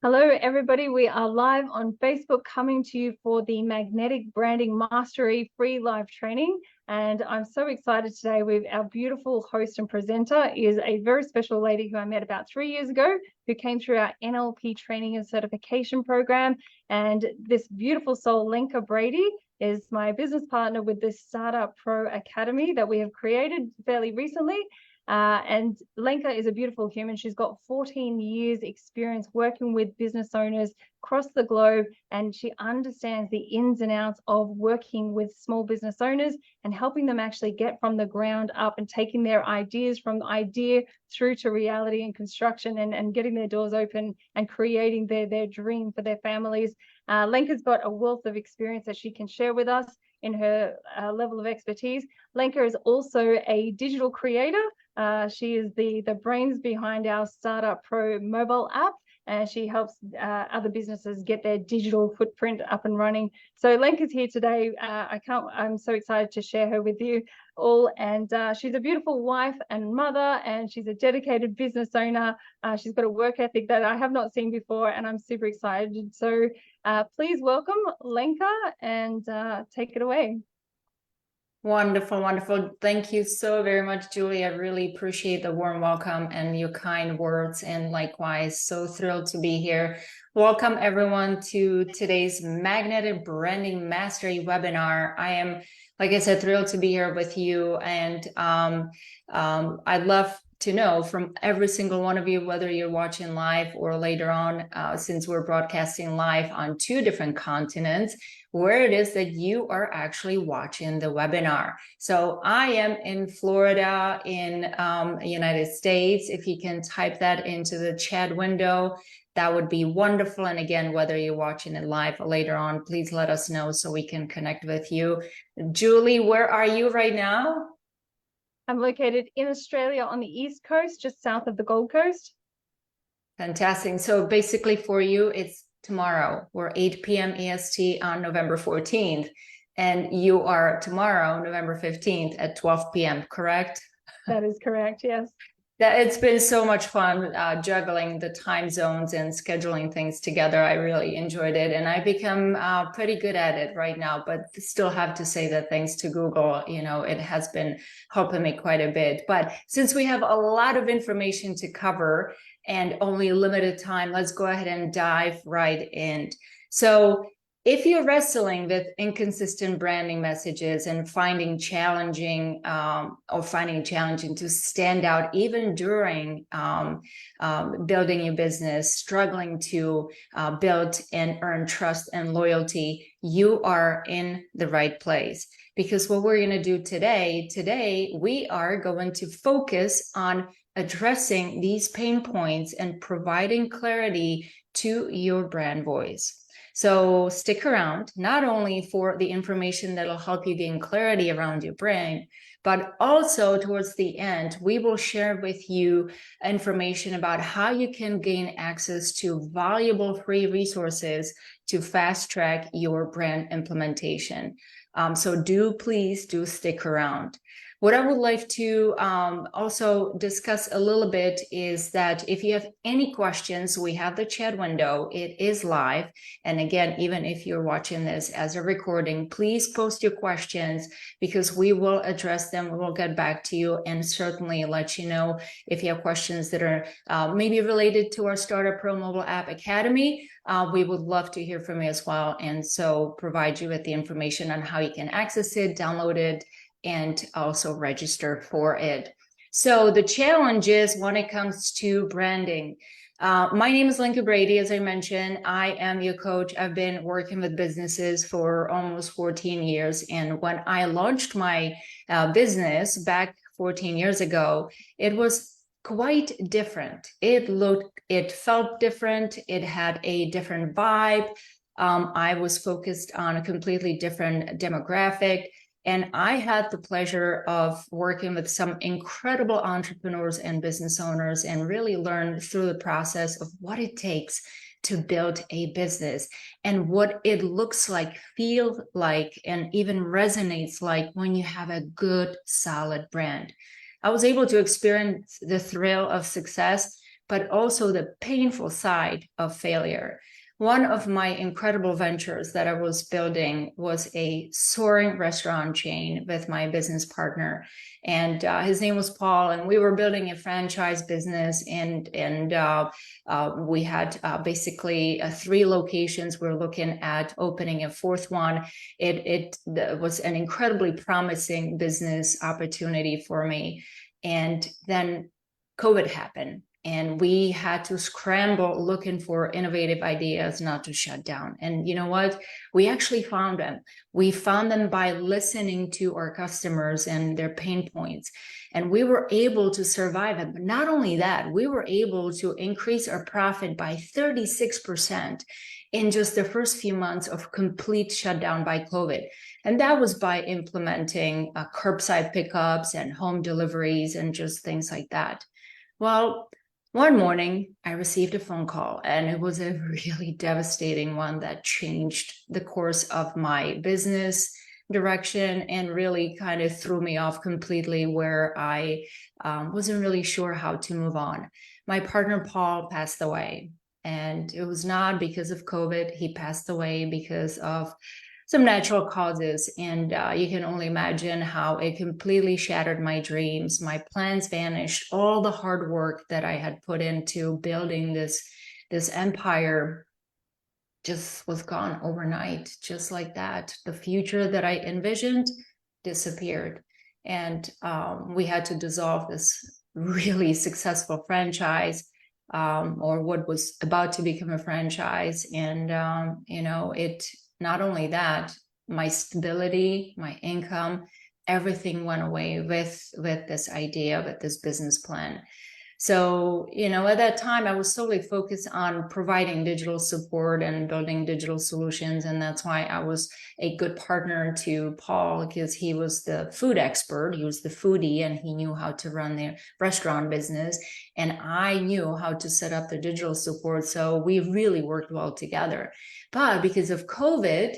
Hello, everybody. We are live on Facebook coming to you for the Magnetic Branding Mastery free live training. And I'm so excited today with our beautiful host and presenter is a very special lady who I met about 3 years ago, who came through our NLP training and certification program. And this beautiful soul, Lenka Brady, is my business partner with this StartupPro Academy that we have created fairly recently. And Lenka is a beautiful human. She's got 14 years experience working with business owners across the globe, and she understands the ins and outs of working with small business owners and helping them actually get from the ground up and taking their ideas from idea through to reality and construction, and getting their doors open and creating their dream for their families. Lenka's got a wealth of experience that she can share with us in her level of expertise. Lenka is also a digital creator. She is the brains behind our StartupPro mobile app, and she helps other businesses get their digital footprint up and running. So Lenka's here today. I'm so excited to share her with you all. And she's a beautiful wife and mother, and she's a dedicated business owner. She's got a work ethic that I have not seen before, and I'm super excited. So please welcome Lenka and take it away. Wonderful, wonderful. Thank you so very much, Julie. I really appreciate the warm welcome and your kind words. And likewise, so thrilled to be here. Welcome everyone to today's Magnetic Branding Mastery webinar. I am, like I said, thrilled to be here with you. And I'd love to know from every single one of you, whether you're watching live or later on, since we're broadcasting live on 2 different continents, where it is that you are actually watching the webinar. So I am in Florida in United States. If you can type that into the chat window, that would be wonderful. And again, whether you're watching it live or later on, please let us know so we can connect with you. Julie, where are you right now? I'm located in Australia on the East Coast, just south of the Gold Coast. Fantastic. So basically for you, it's tomorrow. We're 8 p.m. EST on November 14th. And you are tomorrow, November 15th at 12 p.m., correct? That is correct, yes. It's been so much fun juggling the time zones and scheduling things together. I really enjoyed it, and I become pretty good at it right now, but still have to say that thanks to Google, it has been helping me quite a bit. But since we have a lot of information to cover and only limited time, let's go ahead and dive right in. So if you're wrestling with inconsistent branding messages and finding challenging to stand out even during building your business, struggling to build and earn trust and loyalty, you are in the right place. Because what we're going to do today, we are going to focus on addressing these pain points and providing clarity to your brand voice. So stick around, not only for the information that'll help you gain clarity around your brand, but also towards the end, we will share with you information about how you can gain access to valuable free resources to fast track your brand implementation. So please do stick around. What I would like to also discuss a little bit is that if you have any questions, we have the chat window. It is live. And again, even if you're watching this as a recording, please post your questions because we will address them. We will get back to you and certainly let you know if you have questions that are maybe related to our StartupPro Mobile App Academy. We would love to hear from you as well. And so provide you with the information on how you can access it, download it, and also register for it. So the challenge is when it comes to branding. My name is Lenka Brady. As I mentioned, I am your coach. I've been working with businesses for almost 14 years. And when I launched my business back 14 years ago, it was quite different. It felt different. It had a different vibe. I was focused on a completely different demographic. And I had the pleasure of working with some incredible entrepreneurs and business owners and really learned through the process of what it takes to build a business and what it looks like, feels like, and even resonates like when you have a good, solid brand. I was able to experience the thrill of success but also the painful side of failure. One of my incredible ventures that I was building was a soaring restaurant chain with my business partner. And his name was Paul, and we were building a franchise business, and we had basically 3 locations. We're looking at opening a 4th one. It was an incredibly promising business opportunity for me. And then COVID happened, and we had to scramble looking for innovative ideas not to shut down. And you know what? We actually found them. We found them by listening to our customers and their pain points. And we were able to survive it. But not only that, we were able to increase our profit by 36% in just the first few months of complete shutdown by COVID. And that was by implementing curbside pickups and home deliveries and just things like that. Well, one morning I received a phone call, and it was a really devastating one that changed the course of my business direction and really kind of threw me off completely, where I wasn't really sure how to move on. My partner, Paul, passed away, and it was not because of COVID. He passed away because of some natural causes. And you can only imagine how it completely shattered my dreams. My plans vanished. All the hard work that I had put into building this empire just was gone overnight, just like that. The future that I envisioned disappeared. And we had to dissolve this really successful franchise, or what was about to become a franchise. And, it not only that, my stability, my income, everything went away with this idea, with this business plan. So, at that time, I was solely focused on providing digital support and building digital solutions. And that's why I was a good partner to Paul, because he was the food expert. He was the foodie, and he knew how to run the restaurant business. And I knew how to set up the digital support. So we really worked well together. But because of COVID,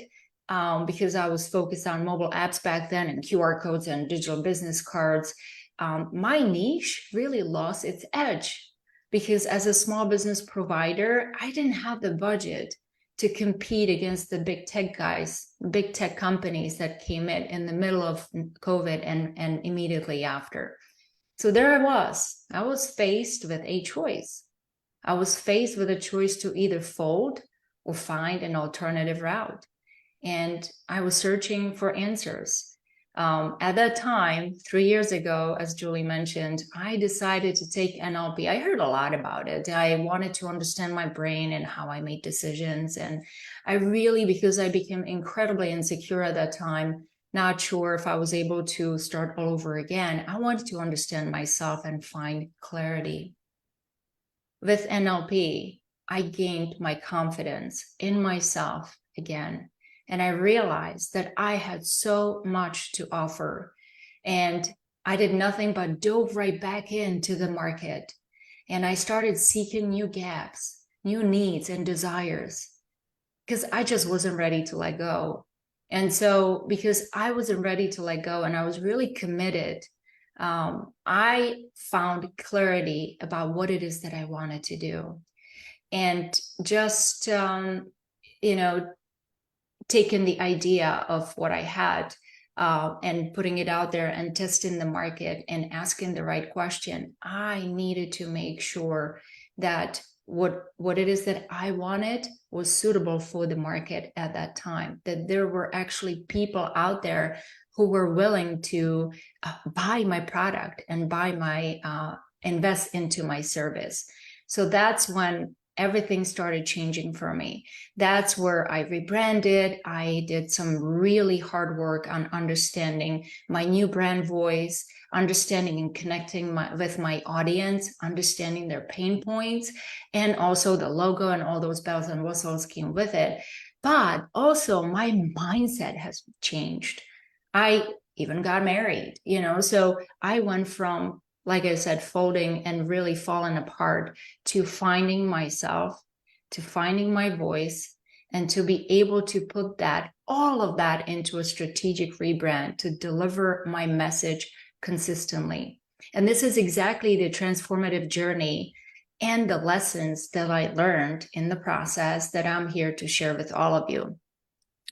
because I was focused on mobile apps back then and QR codes and digital business cards, my niche really lost its edge, because as a small business provider, I didn't have the budget to compete against the big tech guys, big tech companies that came in the middle of COVID and immediately after. So there I was faced with a choice. I was faced with a choice to either fold or find an alternative route. And I was searching for answers. At that time, 3 years ago, as Julie mentioned, I decided to take NLP. I heard a lot about it. I wanted to understand my brain and how I made decisions. And I really, because I became incredibly insecure at that time, not sure if I was able to start all over again, I wanted to understand myself and find clarity. With NLP, I gained my confidence in myself again. And I realized that I had so much to offer. And I did nothing but dove right back into the market. And I started seeking new gaps, new needs and desires, because I just wasn't ready to let go. And so because I wasn't ready to let go and I was really committed, I found clarity about what it is that I wanted to do. And just, taking the idea of what I had and putting it out there and testing the market and asking the right question, I needed to make sure that what it is that I wanted was suitable for the market at that time, that there were actually people out there who were willing to buy my product and invest into my service. So that's when everything started changing for me. That's where I rebranded. I did some really hard work on understanding my new brand voice, understanding and connecting with my audience, understanding their pain points, and also the logo and all those bells and whistles came with it. But also my mindset has changed. I even got married, so I went from, like I said, folding and really falling apart to finding myself, to finding my voice, and to be able to put all of that into a strategic rebrand to deliver my message consistently. And this is exactly the transformative journey and the lessons that I learned in the process that I'm here to share with all of you.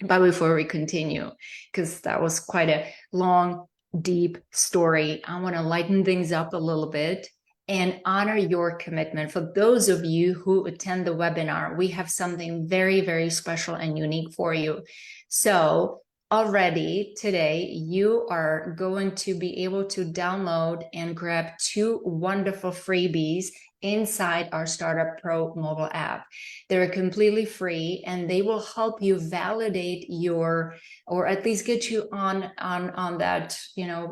But before we continue, because that was quite a long, deep story, I want to lighten things up a little bit and honor your commitment. For those of you who attend the webinar, we have something very, very special and unique for you. So already today, you are going to be able to download and grab 2 wonderful freebies inside our Startup Pro mobile app. They're completely free, and they will help you validate your, or at least get you on that,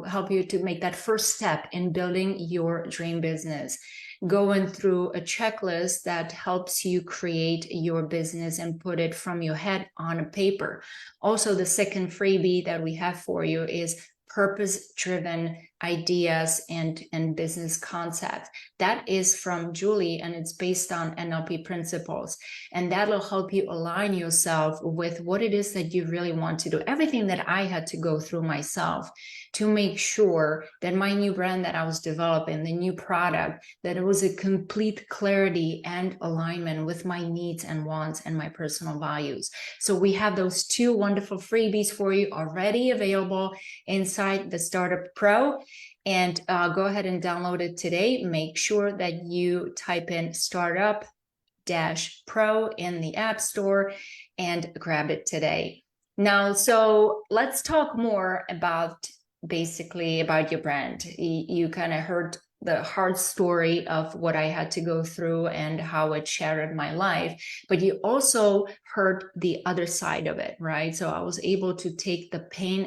help you to make that first step in building your dream business. Going through a checklist that helps you create your business and put it from your head on a paper. Also, the second freebie that we have for you is purpose-driven ideas and business concepts. That is from Julie, and it's based on NLP principles. And that'll help you align yourself with what it is that you really want to do. Everything that I had to go through myself to make sure that my new brand that I was developing, the new product, that it was a complete clarity and alignment with my needs and wants and my personal values. So we have those 2 wonderful freebies for you already available inside the Startup Pro. And go ahead and download it today. Make sure that you type in Startup-Pro in the App Store and grab it today. Now, so let's talk more about basically about your brand. You kind of heard the hard story of what I had to go through and how it shattered my life, but you also heard the other side of it, right? So I was able to take the pain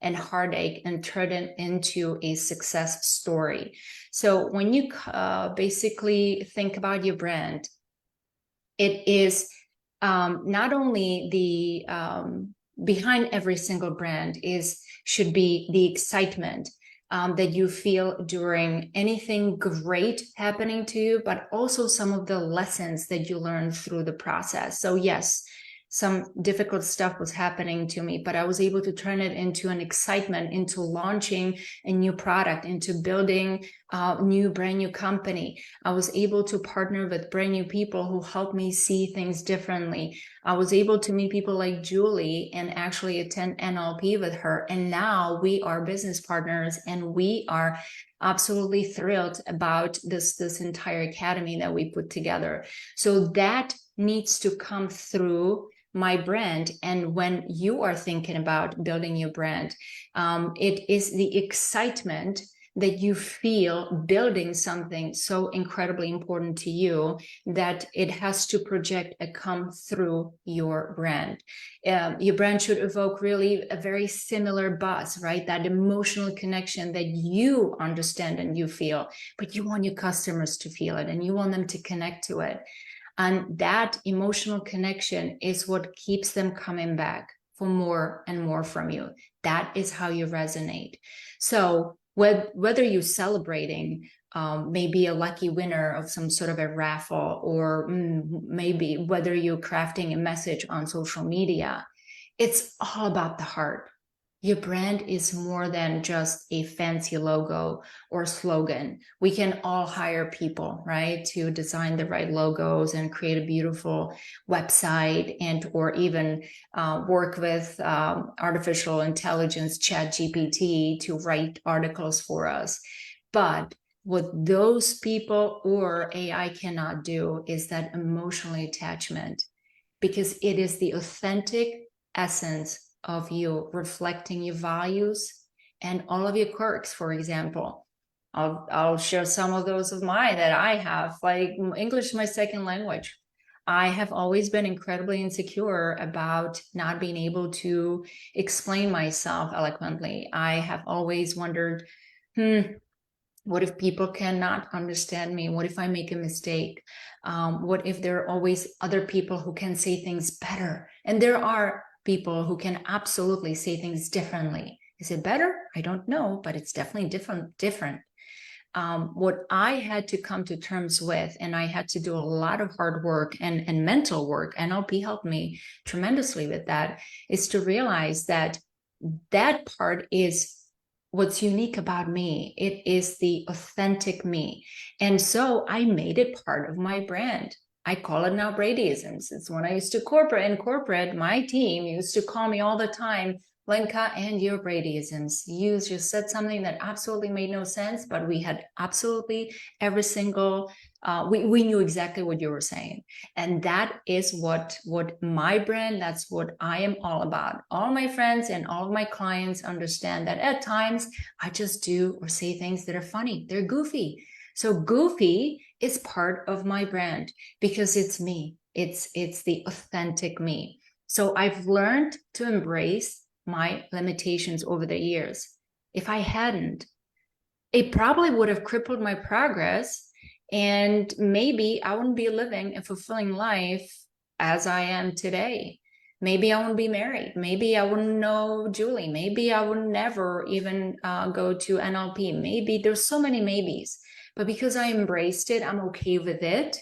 and heartache and turn it into a success story. So when you basically think about your brand, it is not only the behind every single brand should be the excitement that you feel during anything great happening to you, but also some of the lessons that you learn through the process. So yes, some difficult stuff was happening to me, but I was able to turn it into an excitement, into launching a new product, into building a brand new company. I was able to partner with brand new people who helped me see things differently. I was able to meet people like Julie and actually attend NLP with her. And now we are business partners, and we are absolutely thrilled about this entire academy that we put together. So that needs to come through my brand. And when you are thinking about building your brand, it is the excitement that you feel building something so incredibly important to you that it has to project and come through your brand. Your brand should evoke really a very similar buzz, right? That emotional connection that you understand and you feel, but you want your customers to feel it and you want them to connect to it. And that emotional connection is what keeps them coming back for more and more from you. That is how you resonate. So whether you're celebrating maybe a lucky winner of some sort of a raffle, or maybe whether you're crafting a message on social media, it's all about the heart. Your brand is more than just a fancy logo or slogan. We can all hire people, right, to design the right logos and create a beautiful website, and or even work with artificial intelligence, ChatGPT, to write articles for us. But what those people or AI cannot do is that emotional attachment, because it is the authentic essence of you, reflecting your values and all of your quirks. For example, I'll share some of those of mine that I have. Like, English is my second language. I have always been incredibly insecure about not being able to explain myself eloquently. I have always wondered, what if people cannot understand me? What if I make a mistake? What if there are always other people who can say things better? And there are people who can absolutely say things differently. Is it better? I don't know, but it's definitely different. What I had to come to terms with, and I had to do a lot of hard work and mental work, NLP helped me tremendously with that, is to realize that that part is what's unique about me. It is the authentic me. And so I made it part of my brand. I call it now Bradyisms. It's when I used to in corporate, my team used to call me all the time, Lenka and your Bradyisms. You just said something that absolutely made no sense, but we had absolutely every single, we knew exactly what you were saying. And that is what my brand, that's what I am all about. All my friends and all of my clients understand that at times I just do or say things that are funny. They're goofy. So goofy is part of my brand because it's me. It's the authentic me. So I've learned to embrace my limitations over the years. If I hadn't, it probably would have crippled my progress, and maybe I wouldn't be living a fulfilling life as I am today. Maybe I wouldn't be married. Maybe I wouldn't know Julie. Maybe I would never even go to NLP. Maybe there's so many maybes, but because I embraced it, I'm okay with it.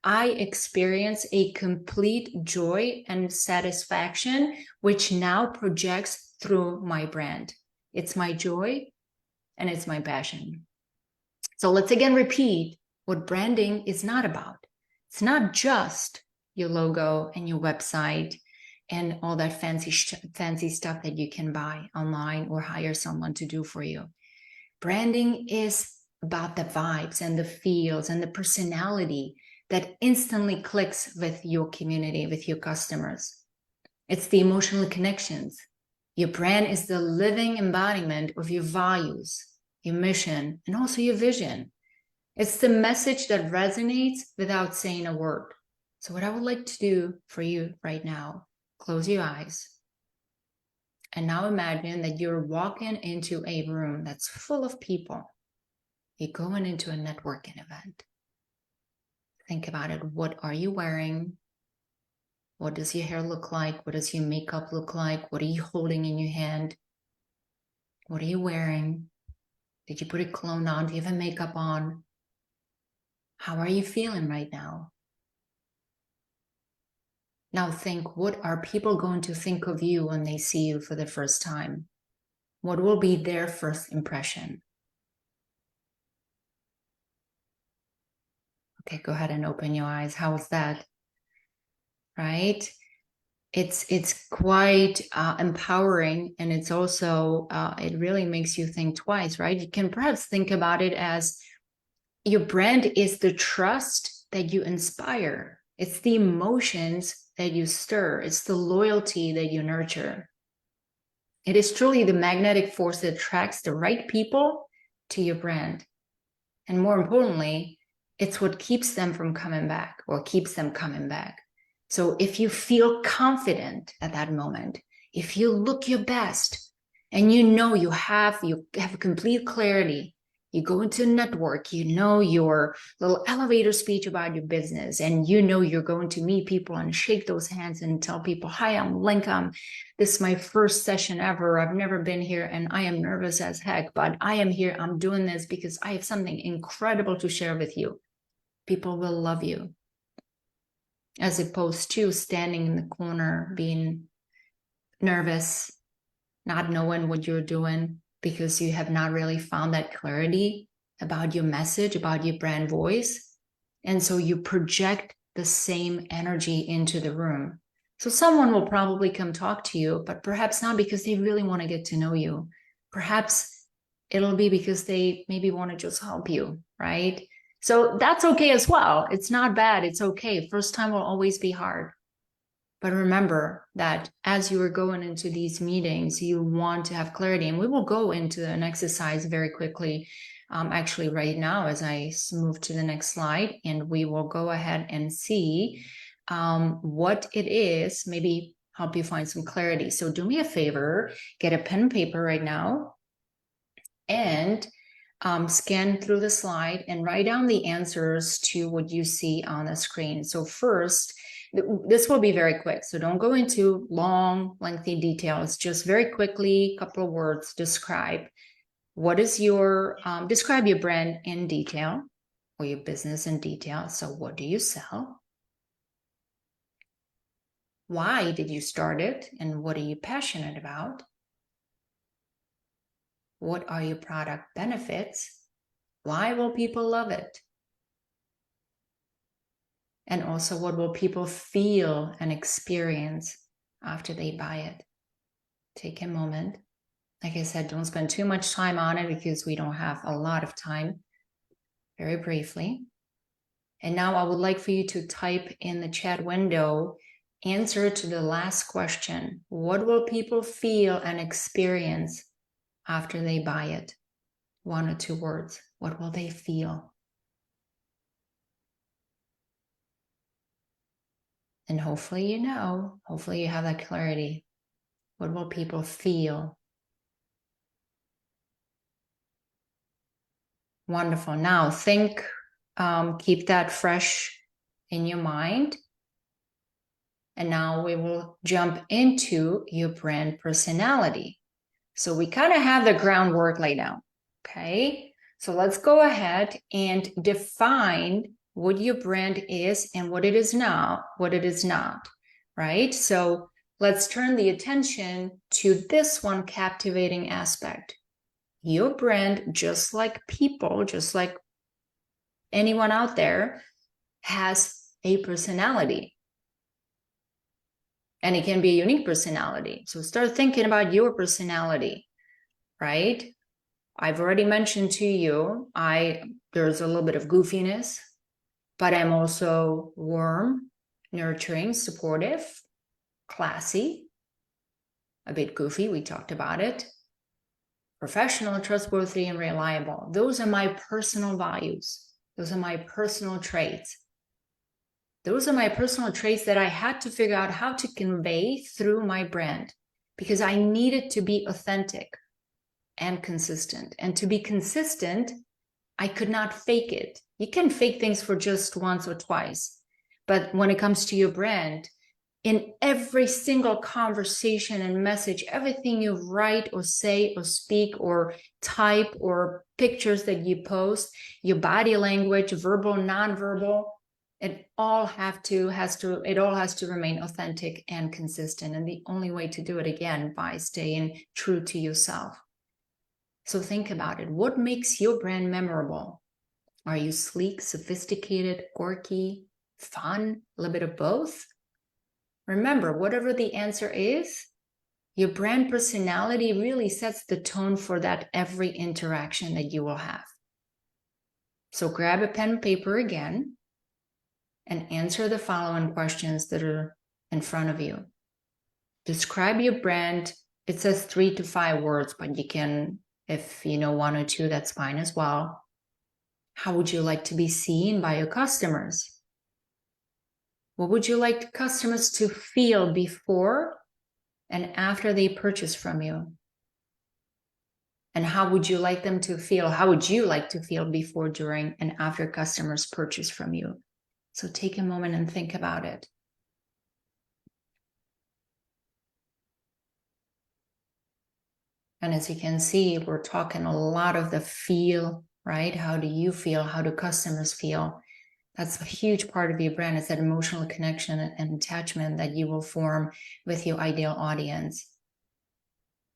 I experience a complete joy and satisfaction, which now projects through my brand. It's my joy and it's my passion. So let's again repeat what branding is not about. It's not just your logo and your website and all that fancy stuff that you can buy online or hire someone to do for you. Branding is about the vibes and the feels and the personality that instantly clicks with your community, with your customers. It's the emotional connections. Your brand is the living embodiment of your values, your mission, and also your vision. It's the message that resonates without saying a word. So what I would like to do for you right now, close your eyes. And now imagine that you're walking into a room that's full of people. You're going into a networking event. Think about it. What are you wearing? What does your hair look like? What does your makeup look like? What are you holding in your hand? What are you wearing? Did you put a cologne on? Do you have a makeup on? How are you feeling right now? Now think, what are people going to think of you when they see you for the first time? What will be their first impression? Okay, go ahead and open your eyes. How was that? Right? It's quite empowering, and it's also, it really makes you think twice, right? You can perhaps think about it as your brand is the trust that you inspire. It's the emotions that you stir. It's the loyalty that you nurture. It is truly the magnetic force that attracts the right people to your brand. And more importantly, it's what keeps them from coming back or keeps them coming back. So if you feel confident at that moment, if you look your best and you know you have complete clarity, you go into a network, you know your little elevator speech about your business, and you know you're going to meet people and shake those hands and tell people, hi, I'm Lenka. This is my first session ever. I've never been here and I am nervous as heck, but I am here. I'm doing this because I have something incredible to share with you. People will love you, as opposed to standing in the corner, being nervous, not knowing what you're doing because you have not really found that clarity about your message, about your brand voice. And so you project the same energy into the room. So someone will probably come talk to you, but perhaps not because they really want to get to know you. Perhaps it'll be because they maybe want to just help you, right? So that's okay as well. It's not bad. It's okay. First time will always be hard. But remember that as you are going into these meetings, you want to have clarity. And we will go into an exercise very quickly, actually right now as I move to the next slide. And we will go ahead and see what it is, maybe help you find some clarity. So do me a favor, get a pen and paper right now and scan through the slide and write down the answers to what you see on the screen. So first, this will be very quick. So don't go into long, lengthy details, just very quickly, a couple of words, describe. What is your, describe your brand in detail or your business in detail. So what do you sell? Why did you start it? And what are you passionate about? What are your product benefits? Why will people love it? And also, what will people feel and experience after they buy it? Take a moment. Like I said, don't spend too much time on it because we don't have a lot of time. Very briefly. And now I would like for you to type in the chat window, answer to the last question. What will people feel and experience after they buy it? 1 or 2 words. What will they feel? And hopefully you know, hopefully you have that clarity. What will people feel? Wonderful. Now think, keep that fresh in your mind. And now we will jump into your brand personality. So we kind of have the groundwork laid out. Okay. So let's go ahead and define what your brand is and what it is not, right? So let's turn the attention to this one captivating aspect. Your brand, just like people, just like anyone out there, has a personality. And it can be a unique personality. So start thinking about your personality, right? I've already mentioned to you, there's a little bit of goofiness, but I'm also warm, nurturing, supportive, classy, a bit goofy, we talked about it, professional, trustworthy, and reliable. Those are my personal values. Those are my personal traits. Those are my personal traits that I had to figure out how to convey through my brand because I needed to be authentic and consistent. And to be consistent, I could not fake it. You can fake things for just once or twice. But when it comes to your brand, in every single conversation and message, everything you write or say or speak or type or pictures that you post, your body language, verbal, nonverbal, it all has to remain authentic and consistent. And the only way to do it, again, by staying true to yourself. So think about it. What makes your brand memorable? Are you sleek, sophisticated, quirky, fun, a little bit of both? Remember, whatever the answer is, your brand personality really sets the tone for that every interaction that you will have. So grab a pen and paper again and answer the following questions that are in front of you. Describe your brand. It says 3 to 5 words, but you can, if you know 1 or 2, that's fine as well. How would you like to be seen by your customers? What would you like customers to feel before and after they purchase from you? And how would you like them to feel? How would you like to feel before, during, and after customers purchase from you? So take a moment and think about it. And as you can see, we're talking a lot of the feel, right? How do you feel? How do customers feel? That's a huge part of your brand. It's that emotional connection and attachment that you will form with your ideal audience.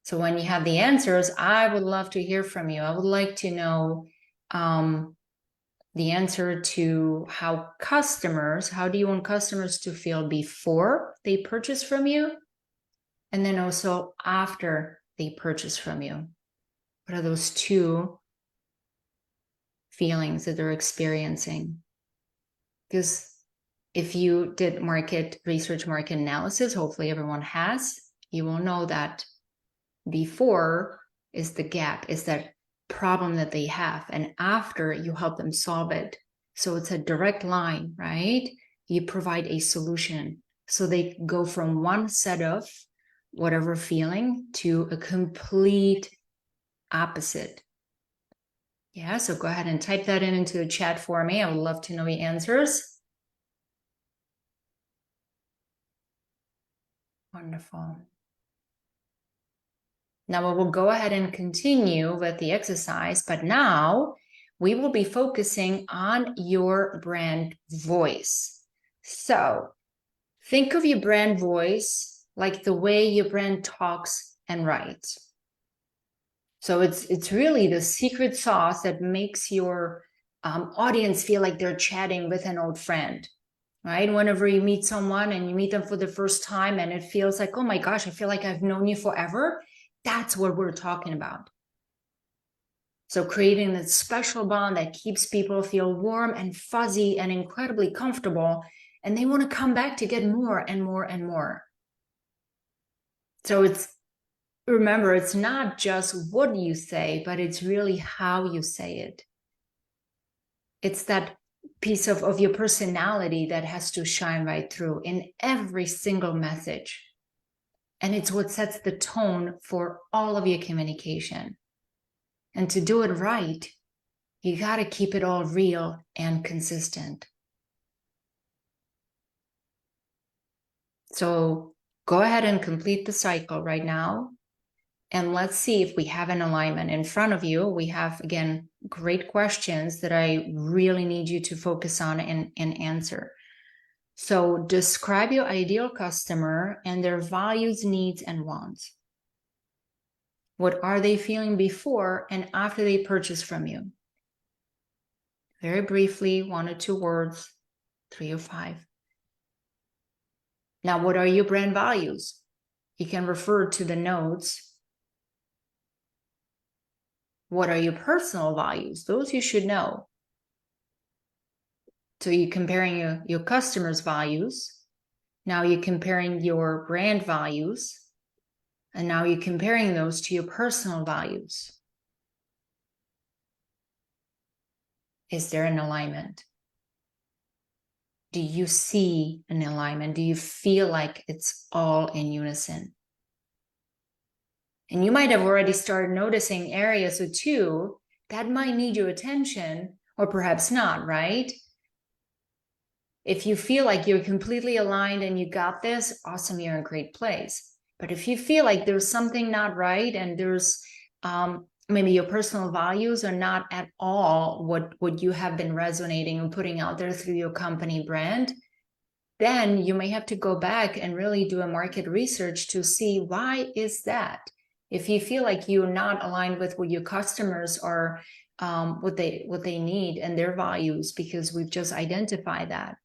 So when you have the answers, I would love to hear from you. I would like to know the answer to how do you want customers to feel before they purchase from you? And then also after they purchase from you. What are those 2 feelings that they're experiencing? Because if you did market research, market analysis, hopefully everyone has, you will know that before is the gap, is that problem that they have, and after you help them solve it. So it's a direct line, right? You provide a solution. So they go from one set of whatever feeling to a complete opposite. Yeah, so go ahead and type that into the chat for me. I would love to know your answers. Wonderful. Now we will go ahead and continue with the exercise, but now we will be focusing on your brand voice. So think of your brand voice like the way your brand talks and writes. So it's really the secret sauce that makes your audience feel like they're chatting with an old friend, right? Whenever you meet someone and you meet them for the first time and it feels like, oh my gosh, I feel like I've known you forever. That's what we're talking about. So creating that special bond that keeps people feel warm and fuzzy and incredibly comfortable, and they want to come back to get more and more and more. So remember, it's not just what you say, but it's really how you say it. It's that piece of your personality that has to shine right through in every single message. And it's what sets the tone for all of your communication. And to do it right, you got to keep it all real and consistent. So go ahead and complete the cycle right now. And let's see if we have an alignment in front of you. We have, again, great questions that I really need you to focus on and answer. So describe your ideal customer and their values, needs, and wants. What are they feeling before and after they purchase from you? Very briefly, 1 or 2 words, 3 or 5. Now, what are your brand values? You can refer to the notes. What are your personal values? Those you should know. So you're comparing your customers' values. Now you're comparing your brand values. And now you're comparing those to your personal values. Is there an alignment? Do you see an alignment? Do you feel like it's all in unison? And you might have already started noticing areas or two that might need your attention, or perhaps not, right? If you feel like you're completely aligned and you got this, awesome, you're in a great place. But if you feel like there's something not right and there's maybe your personal values are not at all what you have been resonating and putting out there through your company brand, then you may have to go back and really do a market research to see why is that. If you feel like you're not aligned with what your customers are, what they need and their values, because we've just identified that.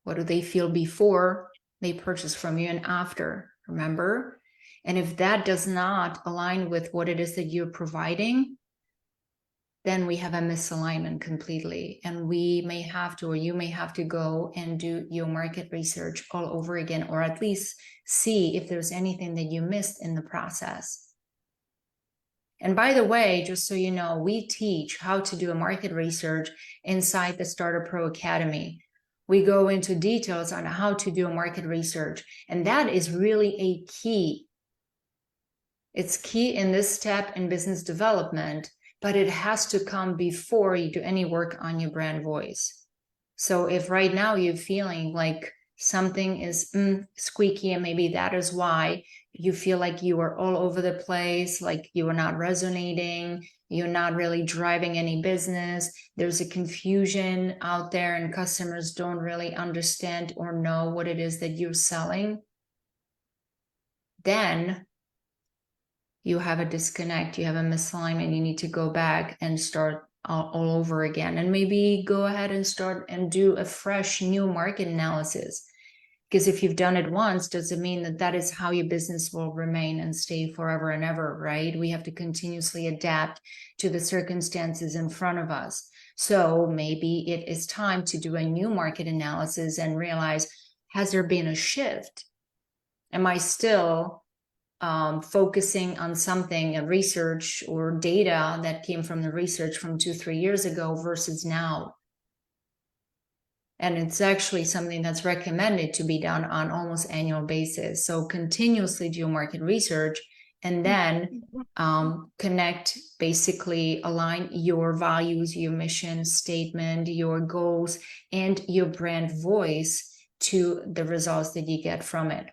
What do they feel before they purchase from you and after? Remember? And if that does not align with what it is that you're providing, then we have a misalignment completely. And we may have to, or you may have to go and do your market research all over again, or at least see if there's anything that you missed in the process. And by the way, just so you know, we teach how to do a market research inside the StartupPro Academy. We go into details on how to do a market research. And that is really a key. It's key in this step in business development, but it has to come before you do any work on your brand voice. So if right now you're feeling like something is squeaky, and maybe that is why you feel like you are all over the place, like you are not resonating, you're not really driving any business, there's a confusion out there and customers don't really understand or know what it is that you're selling, then you have a disconnect, you have a misalignment, you need to go back and start all over again, and maybe go ahead and start and do a fresh new market analysis. Because if you've done it once, doesn't mean that that is how your business will remain and stay forever and ever, right? We have to continuously adapt to the circumstances in front of us. So maybe it is time to do a new market analysis and realize, has there been a shift? Am I still focusing on something, a research or data that came from the research from 2-3 years ago versus now? And it's actually something that's recommended to be done on almost annual basis. So continuously do market research and then connect, basically align your values, your mission statement, your goals, and your brand voice to the results that you get from it.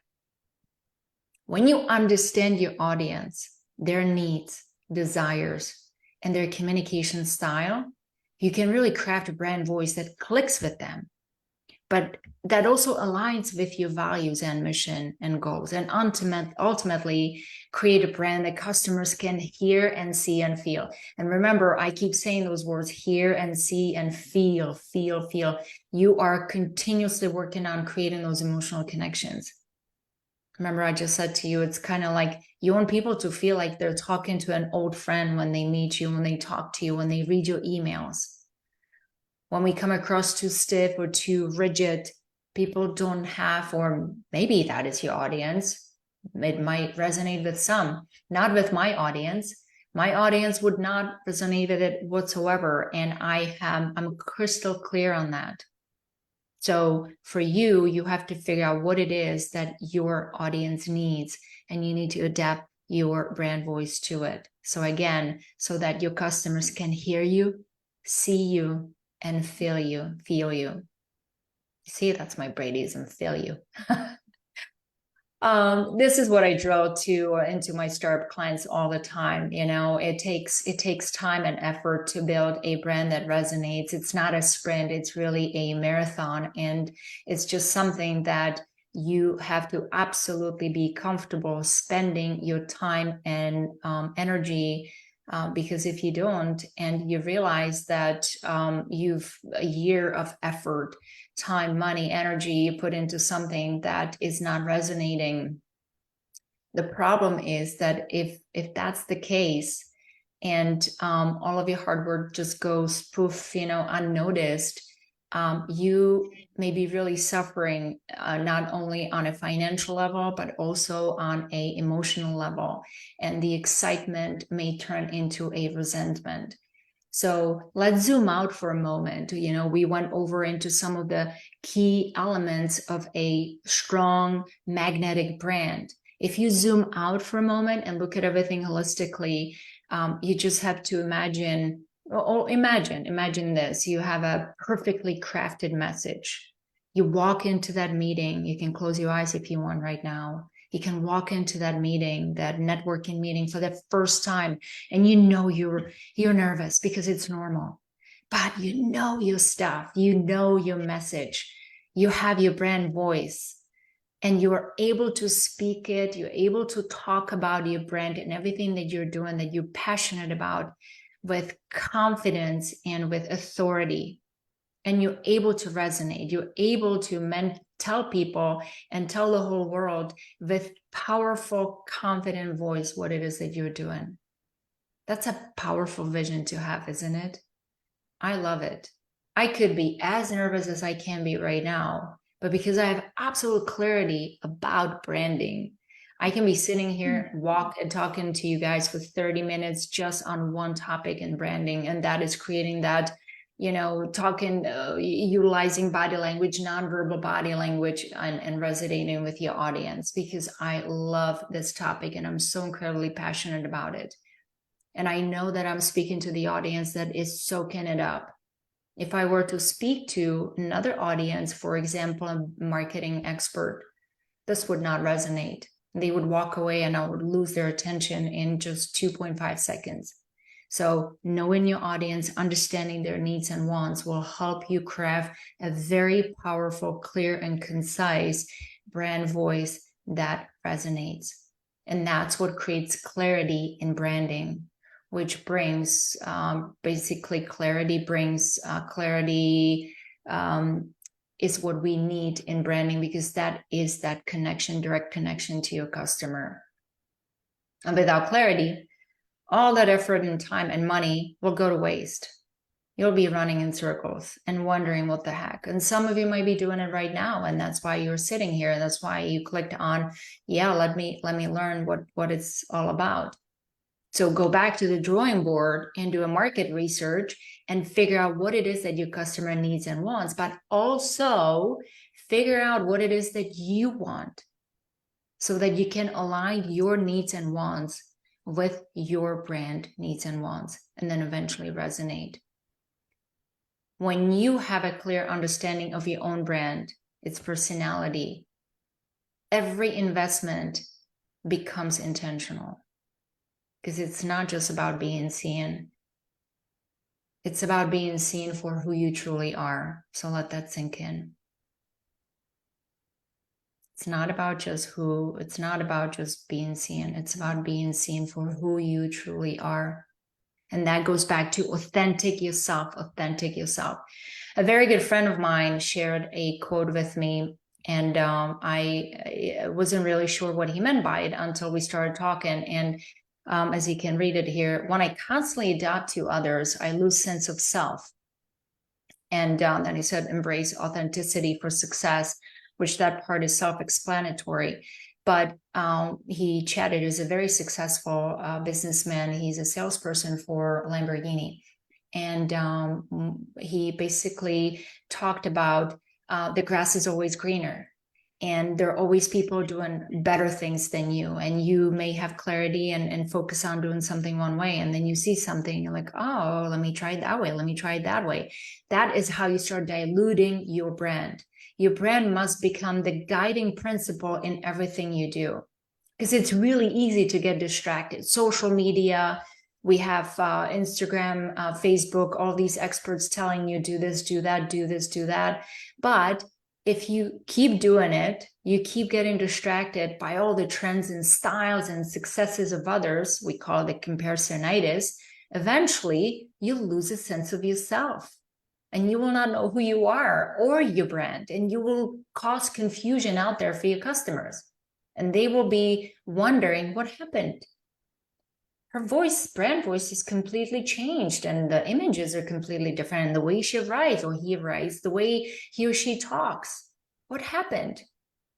When you understand your audience, their needs, desires, and their communication style, you can really craft a brand voice that clicks with them. but that also aligns with your values and mission and goals, and ultimately create a brand that customers can hear and see and feel. And remember, I keep saying those words: hear and see and feel. You are continuously working on creating those emotional connections. Remember, I just said to you, it's kind of like you want people to feel like they're talking to an old friend when they meet you, when they talk to you, when they read your emails. When we come across too stiff or too rigid, people don't have, or maybe that is your audience. It might resonate with some, not with my audience. My audience would not resonate with it whatsoever. And I'm crystal clear on that. So for you, you have to figure out what it is that your audience needs, and you need to adapt your brand voice to it. So again, so that your customers can hear you, see you, and feel you. See, that's my Bradyism, feel you. This is what I drill into my startup clients all the time. You know, it takes time and effort to build a brand that resonates. It's not a sprint, it's really a marathon. And it's just something that you have to absolutely be comfortable spending your time and energy. Because if you don't, and you realize that you've a year of effort, time, money, energy you put into something that is not resonating, the problem is that if that's the case, and all of your hard work just goes poof, unnoticed, you may be really suffering, not only on a financial level, but also on a emotional level. And the excitement may turn into a resentment. So let's zoom out for a moment. We went over into some of the key elements of a strong magnetic brand. If you zoom out for a moment and look at everything holistically, you just have to imagine this. You have a perfectly crafted message. You walk into that meeting. You can close your eyes if you want right now. You can walk into that meeting, that networking meeting, for the first time, and you're nervous because it's normal. But you know your stuff. You know your message. You have your brand voice. And you are able to speak it. You're able to talk about your brand and everything that you're doing, that you're passionate about, with confidence and with authority. And you're able to resonate. You're able to tell people and tell the whole world with powerful, confident voice what it is that you're doing. That's a powerful vision to have, isn't it? I love it. I could be as nervous as I can be right now, but because I have absolute clarity about branding, I can be sitting here, talking to you guys for 30 minutes just on one topic in branding. And that is creating that, utilizing body language, nonverbal body language, and resonating with your audience, because I love this topic and I'm so incredibly passionate about it. And I know that I'm speaking to the audience that is soaking it up. If I were to speak to another audience, for example, a marketing expert, this would not resonate. They would walk away and I would lose their attention in just 2.5 seconds. So knowing your audience, understanding their needs and wants will help you craft a very powerful, clear, and concise brand voice that resonates. And that's what creates clarity in branding, which brings basically clarity is what we need in branding, because that is that connection, direct connection to your customer. And without clarity, all that effort and time and money will go to waste. You'll be running in circles and wondering what the heck. And some of you might be doing it right now, and that's why you're sitting here. And that's why you clicked on, let me learn what it's all about. So go back to the drawing board and do a market research and figure out what it is that your customer needs and wants, but also figure out what it is that you want, so that you can align your needs and wants with your brand needs and wants, and then eventually resonate. When you have a clear understanding of your own brand, its personality, every investment becomes intentional. Because it's not just about being seen. It's about being seen for who you truly are. So let that sink in. It's not about just who, it's not about just being seen. It's about being seen for who you truly are. And that goes back to authentic yourself, authentic yourself. A very good friend of mine shared a quote with me, and I wasn't really sure what he meant by it until we started talking. And as you can read it here, when I constantly adapt to others, I lose sense of self. And then he said, embrace authenticity for success, which that part is self-explanatory. But he chatted as a very successful businessman. He's a salesperson for Lamborghini. And he basically talked about the grass is always greener. And there are always people doing better things than you. And you may have clarity and focus on doing something one way. And then you see something, you're like, oh, let me try it that way. Let me try it that way. That is how you start diluting your brand. Your brand must become the guiding principle in everything you do. Because it's really easy to get distracted. Social media, we have Instagram, Facebook, all these experts telling you do this, do that, do this, do that. But if you keep doing it, you keep getting distracted by all the trends and styles and successes of others. We call it comparisonitis. Eventually, you'll lose a sense of yourself and you will not know who you are or your brand, and you will cause confusion out there for your customers. And they will be wondering what happened. Her voice, brand voice, is completely changed, and the images are completely different. And the way she writes or he writes, the way he or she talks, what happened?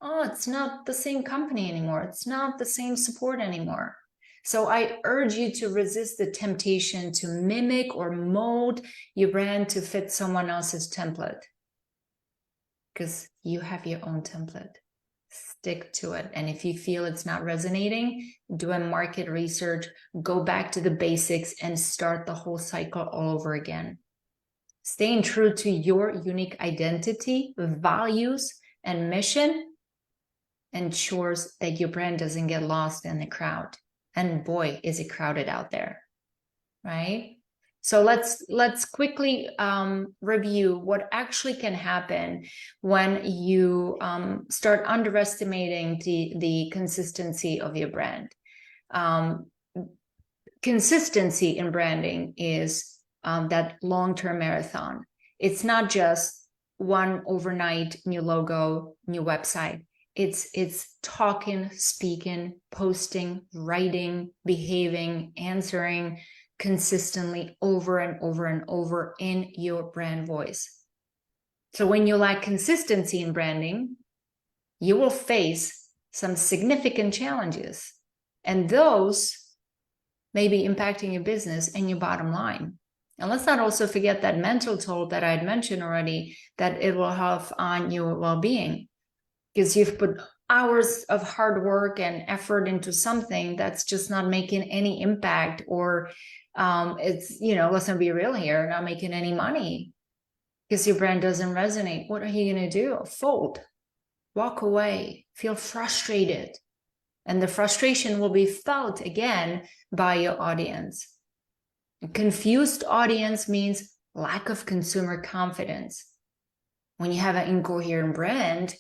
Oh, it's not the same company anymore. It's not the same support anymore. So I urge you to resist the temptation to mimic or mold your brand to fit someone else's template, because you have your own template. Stick to it. And if you feel it's not resonating, do a market research, go back to the basics and start the whole cycle all over again. Staying true to your unique identity, values, and mission ensures that your brand doesn't get lost in the crowd. And boy, is it crowded out there, right? So let's quickly review what actually can happen when you start underestimating the consistency of your brand. Consistency in branding is that long-term marathon. It's not just one overnight new logo, new website. It's talking, speaking, posting, writing, behaving, answering consistently over and over and over in your brand voice. So when you lack consistency in branding, you will face some significant challenges, and those may be impacting your business and your bottom line. And let's not also forget that mental toll that I had mentioned already, that it will have on your well-being, because you've put hours of hard work and effort into something that's just not making any impact, or it's, let's not be real here, not making any money because your brand doesn't resonate. What are you going to do? Fold, walk away, feel frustrated. And the frustration will be felt again by your audience. A confused audience means lack of consumer confidence. When you have an incoherent brand,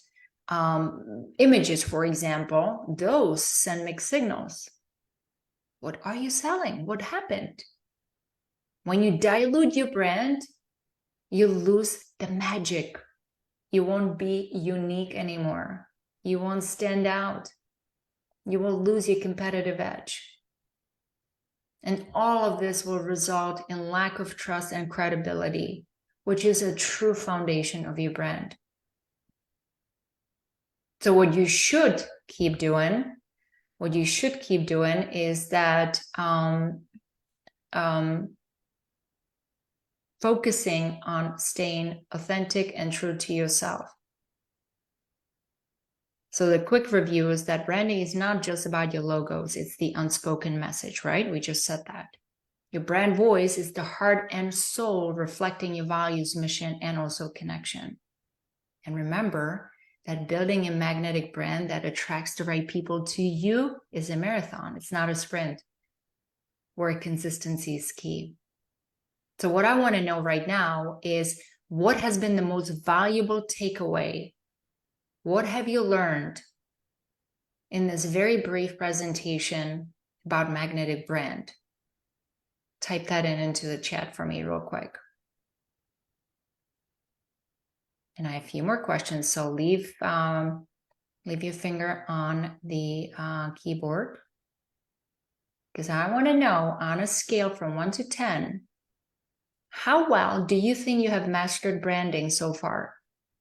images, for example, those send mixed signals. What are you selling? What happened? When you dilute your brand, you lose the magic. You won't be unique anymore. You won't stand out. You will lose your competitive edge. And all of this will result in lack of trust and credibility, which is a true foundation of your brand. So what you should keep doing is that focusing on staying authentic and true to yourself. So the quick review is that branding is not just about your logos, it's the unspoken message, right? We just said that. Your brand voice is the heart and soul reflecting your values, mission, and also connection. And remember that building a magnetic brand that attracts the right people to you is a marathon. It's not a sprint where consistency is key. So what I want to know right now is, what has been the most valuable takeaway What have you learned in this very brief presentation about magnetic brand? Type that into the chat for me real quick. And I have a few more questions, so leave your finger on the keyboard, because I want to know, on a scale from 1 to 10, how well do you think you have mastered branding so far?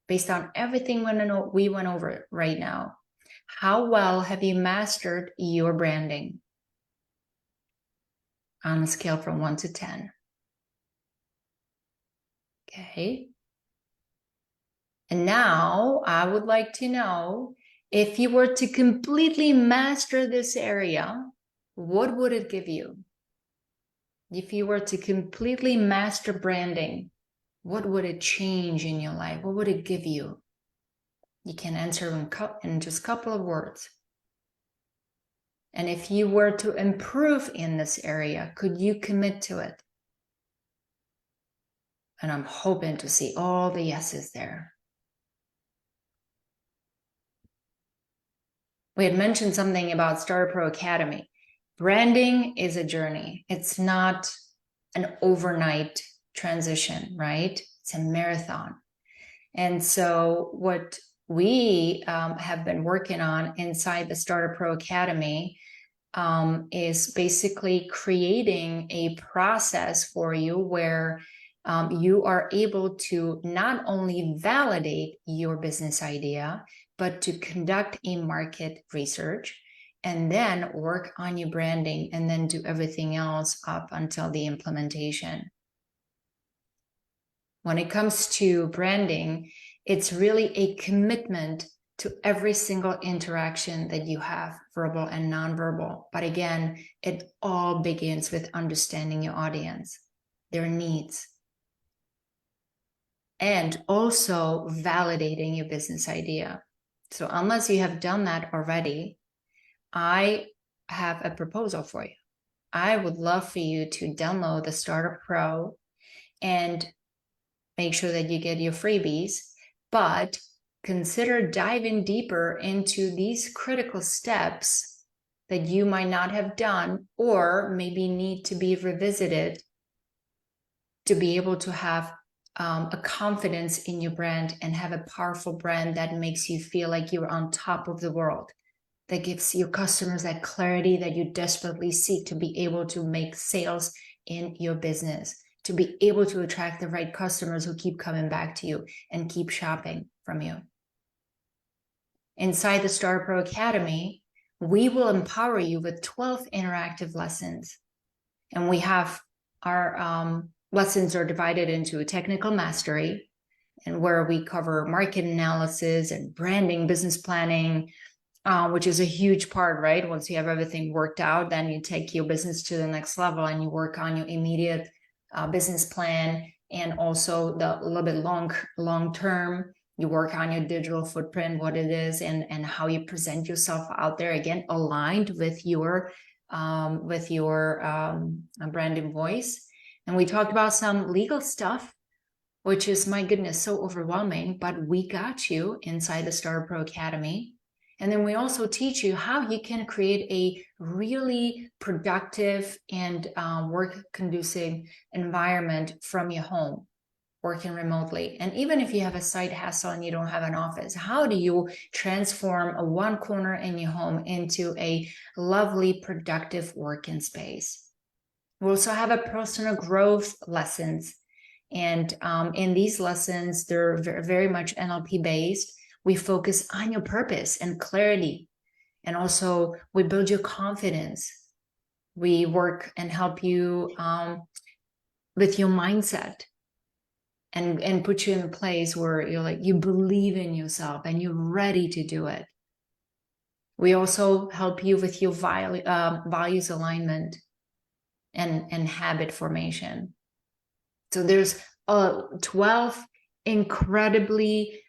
Based on everything we went over right now, how well have you mastered your branding on a scale from 1 to 10? Okay. And now I would like to know, if you were to completely master this area, what would it give you? If you were to completely master branding, what would it change in your life? What would it give you? You can answer in just a couple of words. And if you were to improve in this area, could you commit to it? And I'm hoping to see all the yeses there. We had mentioned something about StartupPro Academy. Branding is a journey. It's not an overnight transition, right? It's a marathon. And so what we have been working on inside the StartupPro Academy is basically creating a process for you where you are able to not only validate your business idea, but to conduct a market research and then work on your branding and then do everything else up until the implementation. When it comes to branding, it's really a commitment to every single interaction that you have, verbal and nonverbal. But again, it all begins with understanding your audience, their needs, and also validating your business idea. So unless you have done that already, I have a proposal for you. I would love for you to download the Startup Pro and make sure that you get your freebies, but consider diving deeper into these critical steps that you might not have done or maybe need to be revisited to be able to have a confidence in your brand and have a powerful brand that makes you feel like you're on top of the world, that gives your customers that clarity that you desperately seek to be able to make sales in your business, to be able to attract the right customers who keep coming back to you and keep shopping from you. Inside the StartupPro Academy, we will empower you with 12 interactive lessons. And we have our lessons are divided into a technical mastery, and where we cover market analysis and branding, business planning, which is a huge part, right? Once you have everything worked out, then you take your business to the next level and you work on your immediate business plan, and also the little bit long term. You work on your digital footprint, what it is, and how you present yourself out there, again, aligned with your branding voice. And we talked about some legal stuff, which is, my goodness, so overwhelming, but we got you inside the StartupPro Academy. And then we also teach you how you can create a really productive and work-conducive environment from your home, working remotely. And even if you have a side hustle and you don't have an office, how do you transform a one corner in your home into a lovely, productive working space? We also have a personal growth lessons. And in these lessons, they're very much NLP based. We focus on your purpose and clarity. And also we build your confidence. We work and help you with your mindset and put you in a place where you're like, you believe in yourself and you're ready to do it. We also help you with your values alignment and habit formation. So there's 12 incredibly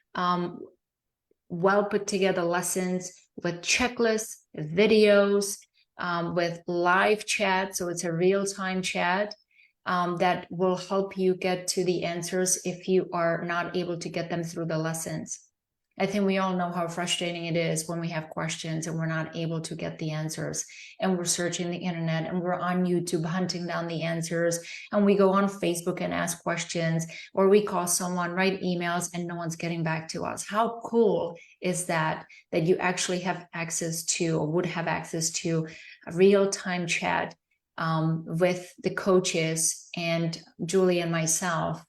well put together lessons with checklists, videos, with live chat. So it's a real-time chat that will help you get to the answers if you are not able to get them through the lessons. I think we all know how frustrating it is when we have questions and we're not able to get the answers, and we're searching the internet and we're on YouTube hunting down the answers, and we go on Facebook and ask questions, or we call someone, write emails, and no one's getting back to us. How cool is that you actually have access to, or would have access to, a real-time chat with the coaches and Julie and myself,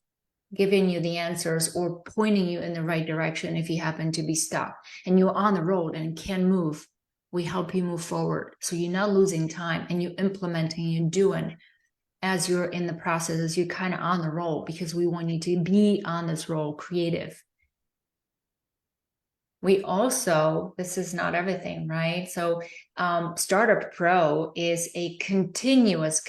giving you the answers or pointing you in the right direction if you happen to be stuck and you're on the road and can't move. We help you move forward, so you're not losing time and you're implementing, you're doing as you're in the process, as you're kind of on the roll, because we want you to be on this roll, creative. We also, this is not everything, right? So Startup Pro is a continuous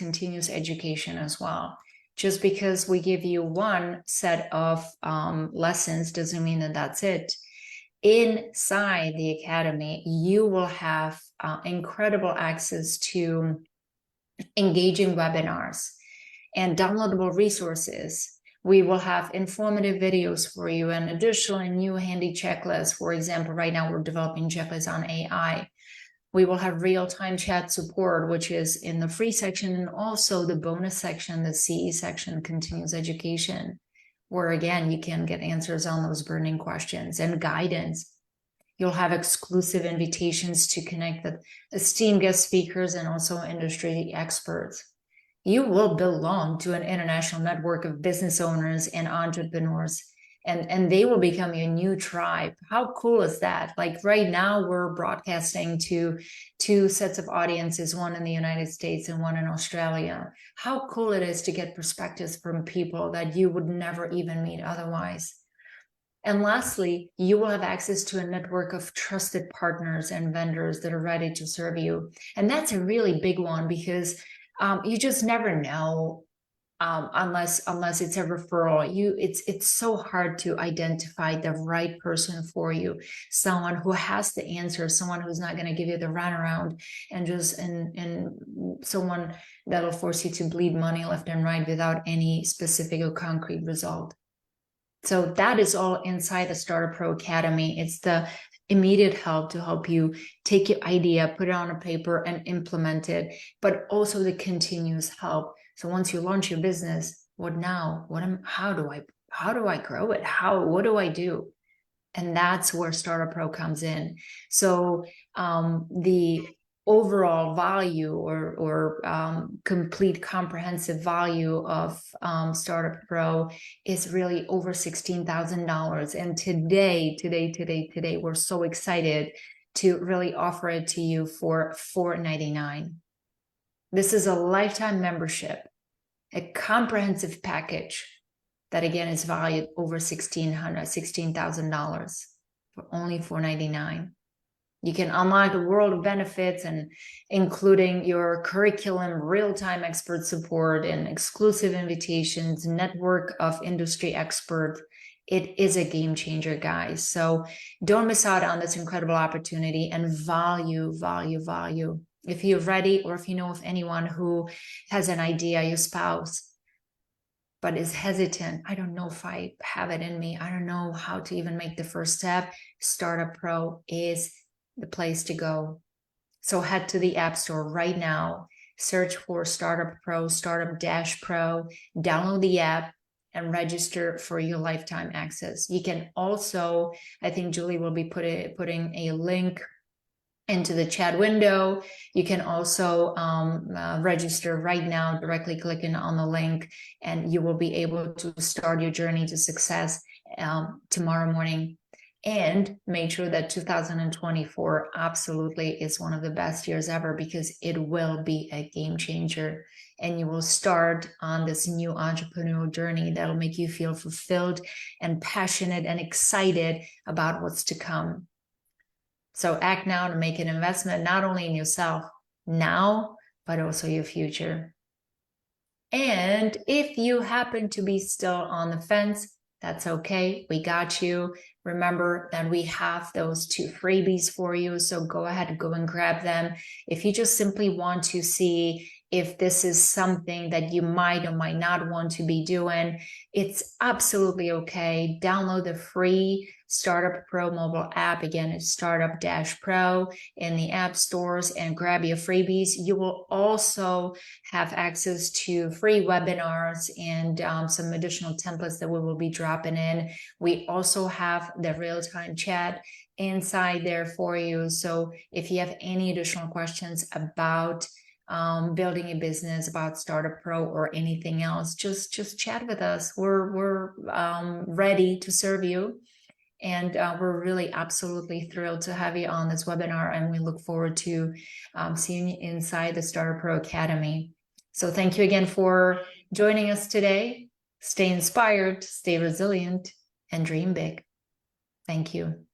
education as well. Just because we give you one set of lessons doesn't mean that that's it. Inside the academy, you will have incredible access to engaging webinars and downloadable resources. We will have informative videos for you and additional and new handy checklists. For example, right now we're developing checklists on AI. We will have real-time chat support, which is in the free section, and also the bonus section, the CE section, continuous education, where again, you can get answers on those burning questions and guidance. You'll have exclusive invitations to connect with esteemed guest speakers and also industry experts. You will belong to an international network of business owners and entrepreneurs, and they will become your new tribe. How cool is that? Like right now, we're broadcasting to two sets of audiences, one in the United States and one in Australia. How cool it is to get perspectives from people that you would never even meet otherwise. And lastly, you will have access to a network of trusted partners and vendors that are ready to serve you. And that's a really big one, because you just never know unless it's a referral. It's so hard to identify the right person for you, someone who has the answer, someone who's not going to give you the runaround, and someone that'll force you to bleed money left and right without any specific or concrete result. So that is all inside the StartupPro Academy. It's the immediate help to help you take your idea, put it on a paper and implement it, but also the continuous help. So once you launch your business, what now? How do I grow it? What do I do? And that's where StartupPro comes in. So the overall value or complete comprehensive value of StartupPro is really over $16,000. And today, we're so excited to really offer it to you for $499. This is a lifetime membership, a comprehensive package that again is valued over $16,000 for only $499. You can unlock a world of benefits, and including your curriculum, real-time expert support, and exclusive invitations, network of industry experts. It is a game changer, guys. So don't miss out on this incredible opportunity, and value. If you're ready, or if you know of anyone who has an idea, your spouse, but is hesitant, I don't know if I have it in me, I don't know how to even make the first step, StartupPro is the place to go. So head to the App Store right now, search for StartupPro, Startup-Pro, download the app, and register for your lifetime access. You can also, I think Julie will be putting a link into the chat window. You can also register right now, directly clicking on the link, and you will be able to start your journey to success tomorrow morning. And make sure that 2024 absolutely is one of the best years ever, because it will be a game changer. And you will start on this new entrepreneurial journey that'll make you feel fulfilled and passionate and excited about what's to come. So act now to make an investment, not only in yourself now, but also your future. And if you happen to be still on the fence, that's okay. We got you. Remember that we have those 2 freebies for you. So go ahead and go and grab them. If you just simply want to see if this is something that you might or might not want to be doing, it's absolutely okay. Download the free Startup Pro mobile app. Again, it's Startup-Pro in the app stores, and grab your freebies. You will also have access to free webinars and some additional templates that we will be dropping in. We also have the real-time chat inside there for you. So if you have any additional questions about building a business, about Startup Pro or anything else, just chat with us. We're ready to serve you. And we're really absolutely thrilled to have you on this webinar, and we look forward to seeing you inside the StartupPro Academy. So thank you again for joining us today. Stay inspired, stay resilient, and dream big. Thank you.